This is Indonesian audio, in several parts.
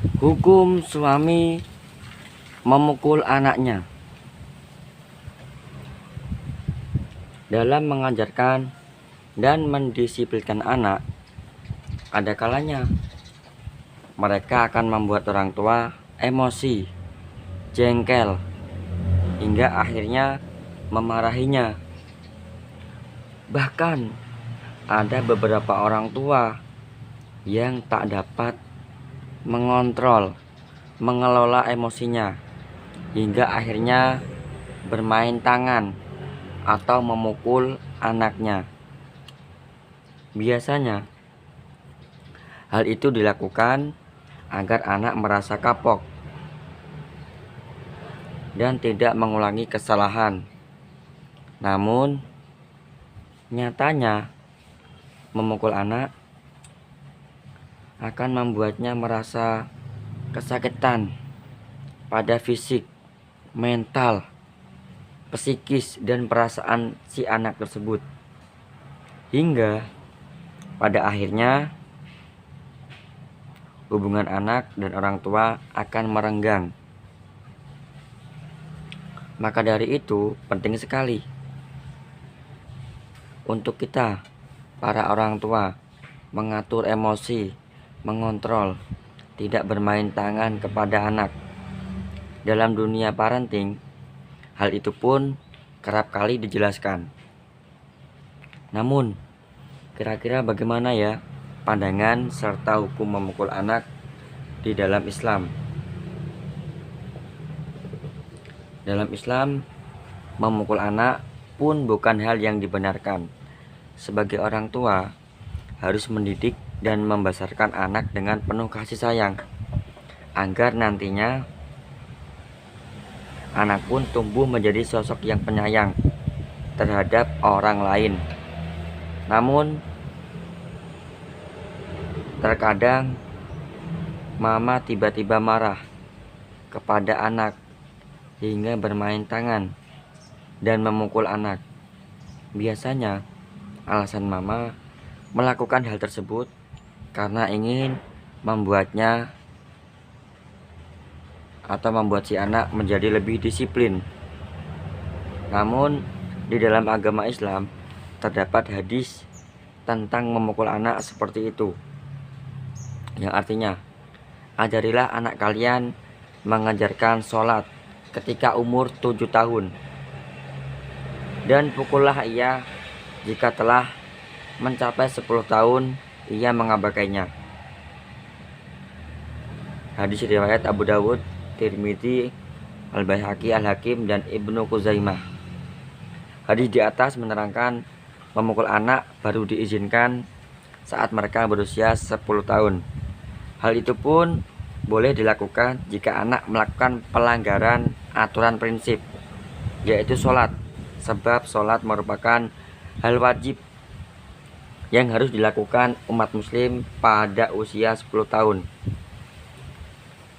Hukum suami memukul anaknya. Dalam mengajarkan dan mendisiplinkan anak, ada kalanya mereka akan membuat orang tua emosi, jengkel, hingga akhirnya memarahinya. Bahkan ada beberapa orang tua yang tak dapat mengontrol, mengelola emosinya, hingga akhirnya bermain tangan atau memukul anaknya. Biasanya hal itu dilakukan agar anak merasa kapok dan tidak mengulangi kesalahan. Namun nyatanya memukul anak akan membuatnya merasa kesakitan pada fisik, mental, psikis, dan perasaan si anak tersebut, hingga pada akhirnya hubungan anak dan orang tua akan merenggang. Maka dari itu penting sekali untuk kita, para orang tua, mengatur emosi, mengontrol, tidak bermain tangan kepada anak. Dalam dunia parenting, hal itu pun kerap kali dijelaskan. Namun, kira-kira bagaimana ya pandangan serta hukum memukul anak di dalam Islam? Dalam Islam, memukul anak pun bukan hal yang dibenarkan. Sebagai orang tua, harus mendidik dan membesarkan anak dengan penuh kasih sayang, agar nantinya anak pun tumbuh menjadi sosok yang penyayang terhadap orang lain. Namun terkadang mama tiba-tiba marah kepada anak hingga bermain tangan dan memukul anak. Biasanya alasan mama melakukan hal tersebut karena ingin membuatnya atau membuat si anak menjadi lebih disiplin. Namun di dalam agama Islam terdapat hadis tentang memukul anak seperti itu, yang artinya, ajarilah anak kalian mengajarkan sholat ketika umur 7 tahun, dan pukullah ia jika telah mencapai 10 tahun ia mengabaikannya. Hadis riwayat Abu Dawud, Tirmidzi, Al-Baihaqi, Al-Hakim, dan Ibnu Khuzaimah. Hadis di atas menerangkan memukul anak baru diizinkan saat mereka berusia 10 tahun. Hal itu pun boleh dilakukan jika anak melakukan pelanggaran aturan prinsip, yaitu sholat, sebab sholat merupakan hal wajib yang harus dilakukan umat muslim pada usia 10 tahun.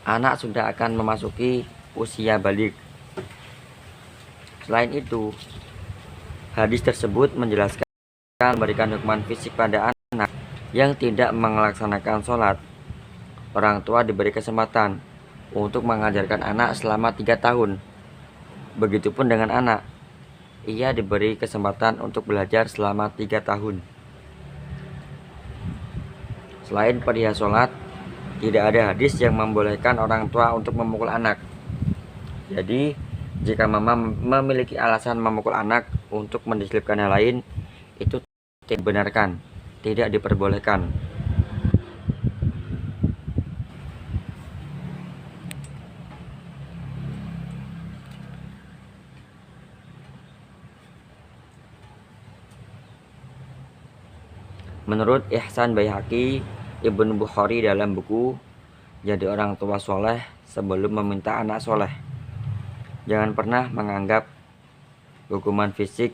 Anak sudah akan memasuki usia balik. Selain itu, hadis tersebut menjelaskan memberikan hukuman fisik pada anak yang tidak melaksanakan sholat. Orang tua diberi kesempatan untuk mengajarkan anak selama 3 tahun. Begitupun dengan anak, ia diberi kesempatan untuk belajar selama 3 tahun. Selain perihal sholat, tidak ada hadis yang membolehkan orang tua untuk memukul anak. Jadi, jika mama memiliki alasan memukul anak untuk mendisiplinkan yang lain, itu tidak dibenarkan, tidak diperbolehkan. Menurut Ihsan Baihaqi, Ibnu Bukhari dalam buku Jadi Orang Tua Soleh Sebelum Meminta Anak Soleh, jangan pernah menganggap hukuman fisik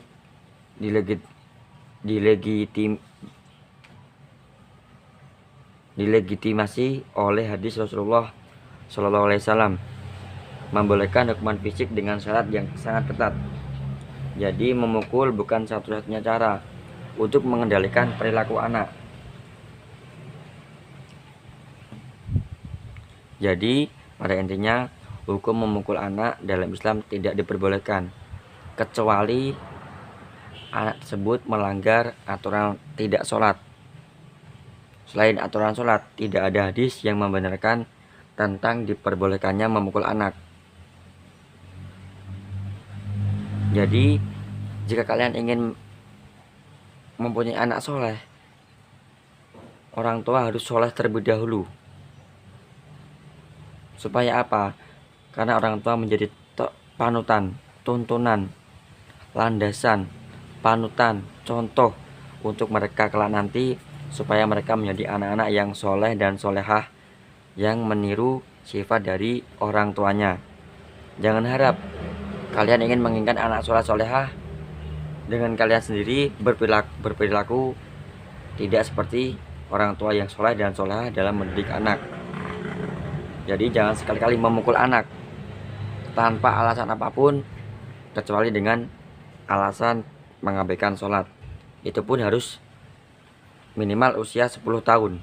dilegitimasi oleh hadis Rasulullah SAW membolehkan hukuman fisik dengan syarat yang sangat ketat. Jadi memukul bukan satu-satunya cara untuk mengendalikan perilaku anak. Jadi pada intinya hukum memukul anak dalam Islam tidak diperbolehkan kecuali anak tersebut melanggar aturan tidak sholat. Selain aturan sholat, tidak ada hadis yang membenarkan tentang diperbolehkannya memukul anak. Jadi jika kalian ingin mempunyai anak soleh, orang tua harus soleh terlebih dahulu. Supaya apa? Karena orang tua menjadi panutan, tuntunan, landasan, panutan, contoh untuk mereka kelak nanti, supaya mereka menjadi anak-anak yang soleh dan solehah, yang meniru sifat dari orang tuanya. Jangan harap kalian ingin menginginkan anak soleh solehah dengan kalian sendiri berperilaku tidak seperti orang tua yang soleh dan solehah dalam mendidik anak. Jadi jangan sekali-kali memukul anak tanpa alasan apapun, kecuali dengan alasan mengabaikan sholat. Itu pun harus minimal usia 10 tahun.